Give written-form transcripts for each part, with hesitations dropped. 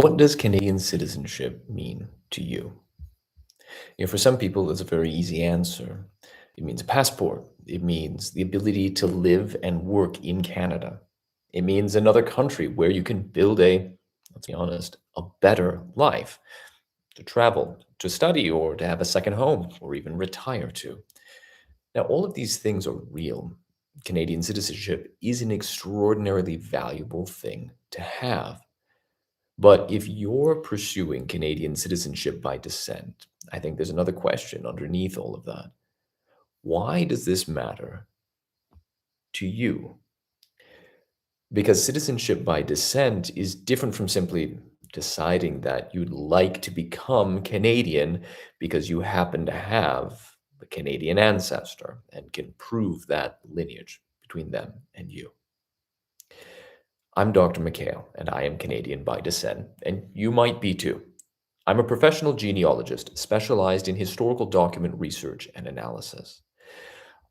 What does Canadian citizenship mean to you? For some people, it's a very easy answer. It means a passport. It means the ability to live and work in Canada. It means another country where you can build let's be honest, a better life, to travel, to study, or to have a second home, or even retire to. Now, all of these things are real. Canadian citizenship is an extraordinarily valuable thing to have. But if you're pursuing Canadian citizenship by descent, I think there's another question underneath all of that. Why does this matter to you? Because citizenship by descent is different from simply deciding that you'd like to become Canadian because you happen to have a Canadian ancestor and can prove that lineage between them and you. I'm Dr. McHale, and I am Canadian by descent, and you might be too. I'm a professional genealogist specialized in historical document research and analysis.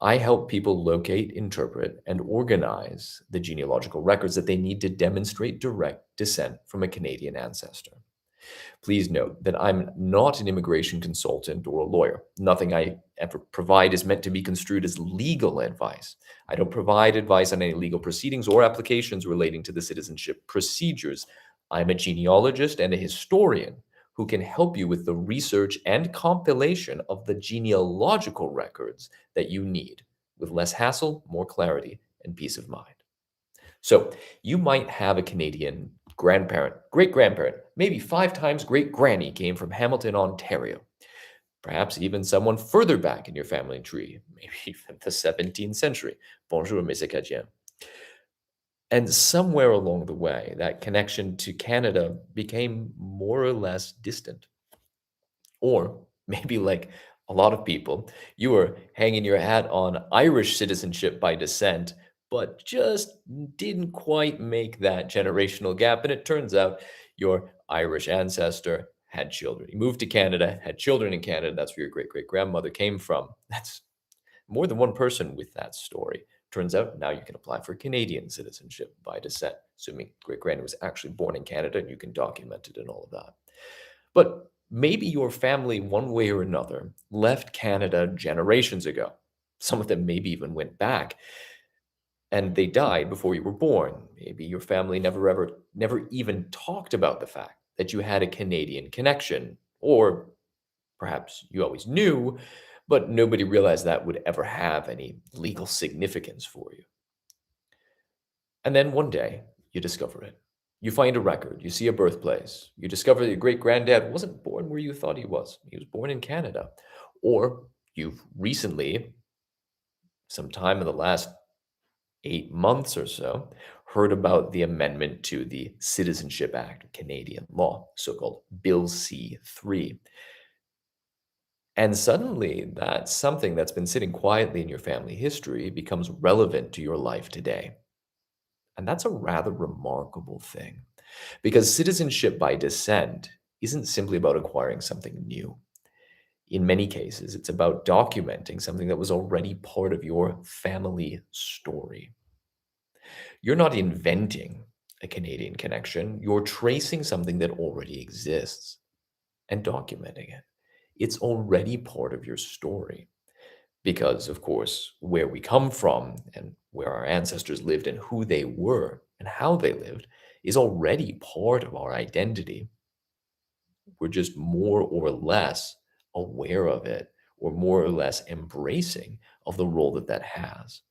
I help people locate, interpret, and organize the genealogical records that they need to demonstrate direct descent from a Canadian ancestor. Please note that I'm not an immigration consultant or a lawyer. Nothing I ever provide is meant to be construed as legal advice. I don't provide advice on any legal proceedings or applications relating to the citizenship procedures. I'm a genealogist and a historian who can help you with the research and compilation of the genealogical records that you need with less hassle, more clarity, and peace of mind. So you might have a Canadian grandparent, great grandparent, maybe five times great granny came from Hamilton, Ontario. Perhaps even someone further back in your family tree, maybe from the 17th century. Bonjour, Monsieur Cadien. And somewhere along the way, that connection to Canada became more or less distant. Or maybe like a lot of people, you were hanging your hat on Irish citizenship by descent, but just didn't quite make that generational gap. And it turns out your Irish ancestor had children. He moved to Canada, had children in Canada. That's where your great great grandmother came from. That's more than one person with that story. Turns out now you can apply for Canadian citizenship by descent, assuming great granny was actually born in Canada and you can document it and all of that. But maybe your family, one way or another, left Canada generations ago. Some of them maybe even went back and they died before you were born. Maybe your family never even talked about the fact that you had a Canadian connection, or perhaps you always knew, but nobody realized that would ever have any legal significance for you. And then one day, you discover it. You find a record, you see a birthplace, you discover that your great granddad wasn't born where you thought he was. He was born in Canada. Or you've recently, sometime in the last 8 months or so, heard about the amendment to the Citizenship Act of Canadian law, so called Bill C-3. And suddenly, that's something that's been sitting quietly in your family history becomes relevant to your life today. And that's a rather remarkable thing because citizenship by descent isn't simply about acquiring something new. In many cases, it's about documenting something that was already part of your family story. You're not inventing a Canadian connection, you're tracing something that already exists and documenting it. It's already part of your story. Because, of course, where we come from and where our ancestors lived and who they were and how they lived is already part of our identity. We're just more or less aware of it or more or less embracing of the role that that has.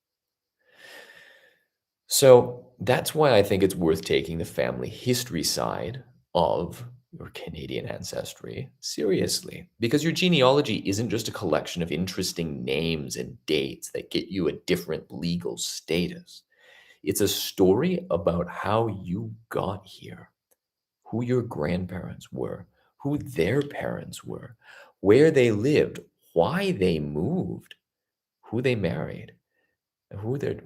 So that's why I think it's worth taking the family history side of your Canadian ancestry seriously, because your genealogy isn't just a collection of interesting names and dates that get you a different legal status. It's a story about how you got here, who your grandparents were, who their parents were, where they lived, why they moved, who they married, and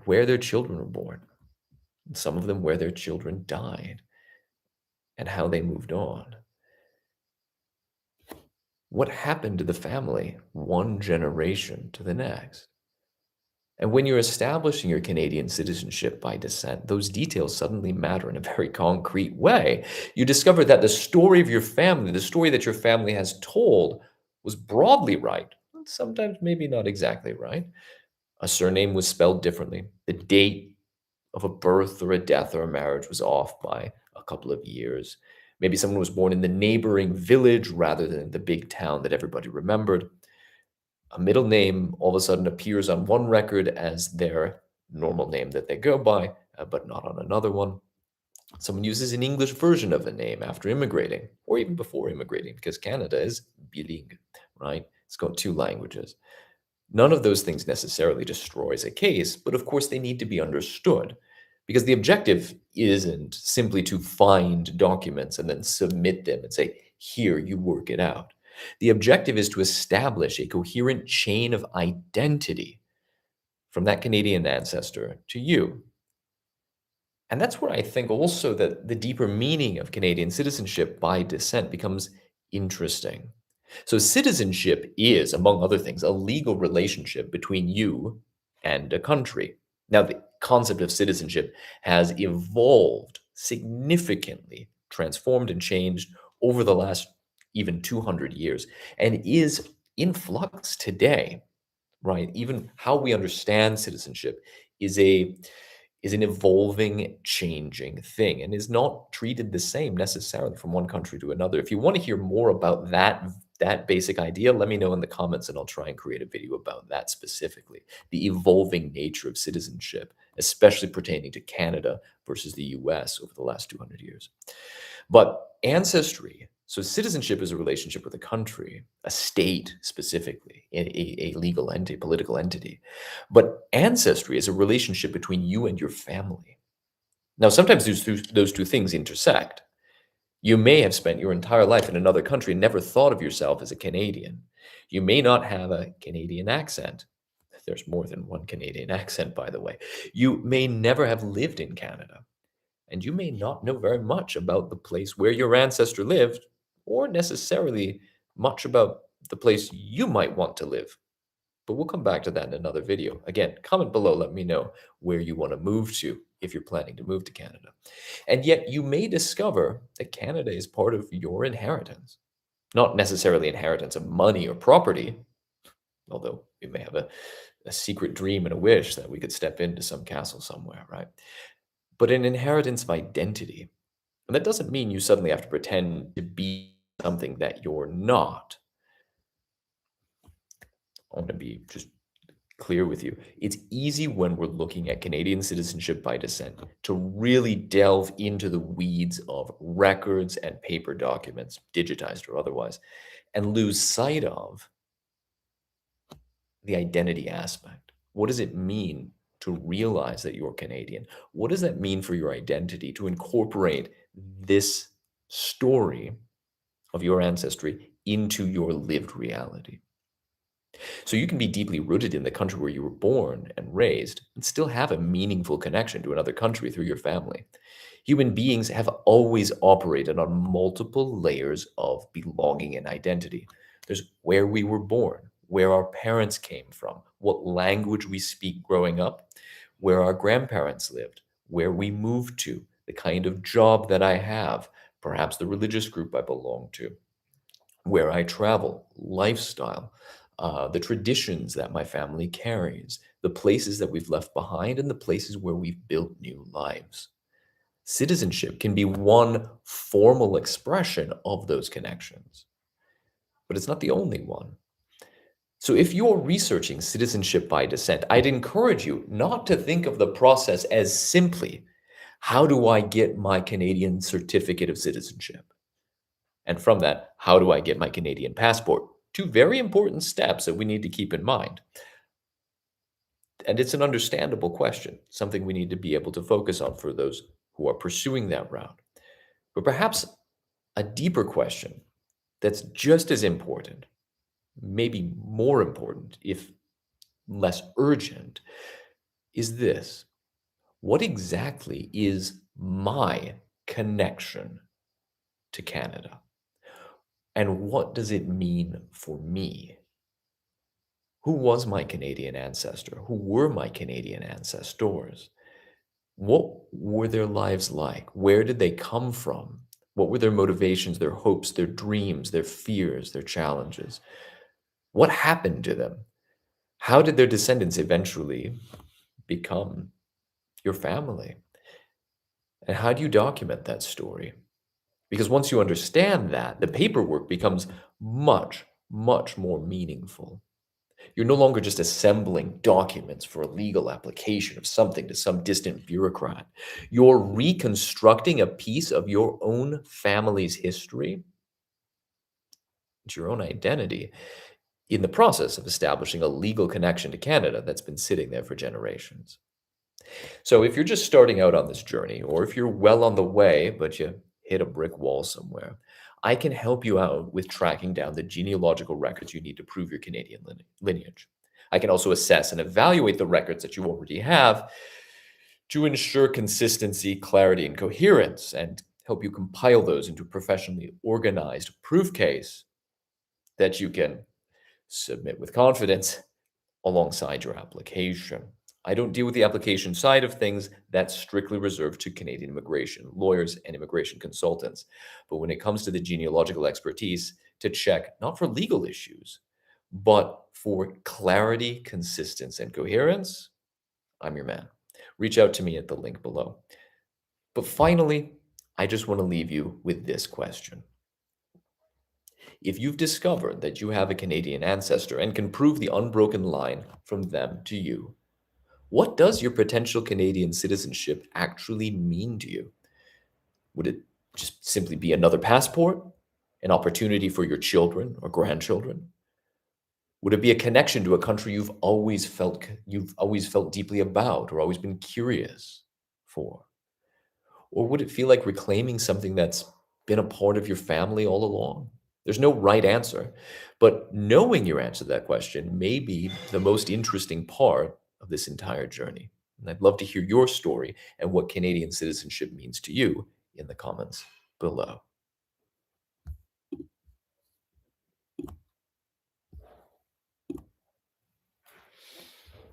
where their children were born. Some of them where their children died and how they moved on. What happened to the family one generation to the next? And when you're establishing your Canadian citizenship by descent, those details suddenly matter in a very concrete way. You discover that the story of your family, the story that your family has told, was broadly right, sometimes maybe not exactly right. A surname was spelled differently. The date of a birth or a death or a marriage was off by a couple of years. Maybe someone was born in the neighboring village rather than the big town that everybody remembered. A middle name all of a sudden appears on one record as their normal name that they go by, but not on another one. Someone uses an English version of a name after immigrating, or even before immigrating, because Canada is bilingue, right? It's got two languages. None of those things necessarily destroys a case, but of course they need to be understood because the objective isn't simply to find documents and then submit them and say, here, you work it out. The objective is to establish a coherent chain of identity from that Canadian ancestor to you. And that's where I think also that the deeper meaning of Canadian citizenship by descent becomes interesting. So, citizenship is, among other things, a legal relationship between you and a country. Now, the concept of citizenship has evolved significantly, transformed and changed over the last even 200 years, and is in flux today, right? Even how we understand citizenship is a is an evolving, changing thing and is not treated the same necessarily from one country to another. If you want to hear more about that basic idea, let me know in the comments and I'll try and create a video about that specifically. The evolving nature of citizenship, especially pertaining to Canada versus the US over the last 200 years. But ancestry, so citizenship is a relationship with a country, a state specifically, a legal entity, political entity. But ancestry is a relationship between you and your family. Now, sometimes those two things intersect. You may have spent your entire life in another country and never thought of yourself as a Canadian. You may not have a Canadian accent. There's more than one Canadian accent, by the way. You may never have lived in Canada. And you may not know very much about the place where your ancestor lived, or necessarily much about the place you might want to live. But we'll come back to that in another video. Again, comment below, let me know where you want to move to if you're planning to move to Canada. And yet you may discover that Canada is part of your inheritance. Not necessarily inheritance of money or property, although we may have a secret dream and a wish that we could step into some castle somewhere, right? But an inheritance of identity. And that doesn't mean you suddenly have to pretend to be something that you're not. I want to be just clear with you. It's easy when we're looking at Canadian citizenship by descent to really delve into the weeds of records and paper documents, digitized or otherwise, and lose sight of the identity aspect. What does it mean to realize that you're Canadian? What does that mean for your identity to incorporate this story of your ancestry into your lived reality? So you can be deeply rooted in the country where you were born and raised and still have a meaningful connection to another country through your family. Human beings have always operated on multiple layers of belonging and identity. There's where we were born, where our parents came from, what language we speak growing up, where our grandparents lived, where we moved to, the kind of job that I have, perhaps the religious group I belong to, where I travel, lifestyle, the traditions that my family carries, the places that we've left behind, and the places where we've built new lives. Citizenship can be one formal expression of those connections, but it's not the only one. So if you're researching citizenship by descent, I'd encourage you not to think of the process as simply, how do I get my Canadian certificate of citizenship? And from that, how do I get my Canadian passport? Two very important steps that we need to keep in mind. And it's an understandable question, something we need to be able to focus on for those who are pursuing that route. But perhaps a deeper question that's just as important, maybe more important, if less urgent, is this. What exactly is my connection to Canada? And what does it mean for me? Who was my Canadian ancestor? Who were my Canadian ancestors? What were their lives like? Where did they come from? What were their motivations, their hopes, their dreams, their fears, their challenges? What happened to them? How did their descendants eventually become your family? And how do you document that story? Because once you understand that, the paperwork becomes much, much more meaningful. You're no longer just assembling documents for a legal application of something to some distant bureaucrat. You're reconstructing a piece of your own family's history, it's your own identity, in the process of establishing a legal connection to Canada that's been sitting there for generations. So if you're just starting out on this journey, or if you're well on the way, but you hit a brick wall somewhere, I can help you out with tracking down the genealogical records you need to prove your Canadian lineage. I can also assess and evaluate the records that you already have to ensure consistency, clarity, and coherence, and help you compile those into a professionally organized proof case that you can submit with confidence alongside your application. I don't deal with the application side of things. That's strictly reserved to Canadian immigration lawyers and immigration consultants. But when it comes to the genealogical expertise, to check not for legal issues, but for clarity, consistency, and coherence, I'm your man. Reach out to me at the link below. But finally, I just want to leave you with this question. If you've discovered that you have a Canadian ancestor and can prove the unbroken line from them to you, what does your potential Canadian citizenship actually mean to you? Would it just simply be another passport, an opportunity for your children or grandchildren? Would it be a connection to a country you've always felt deeply about or always been curious for? Or would it feel like reclaiming something that's been a part of your family all along? There's no right answer, but knowing your answer to that question may be the most interesting part of this entire journey. And I'd love to hear your story and what Canadian citizenship means to you in the comments below.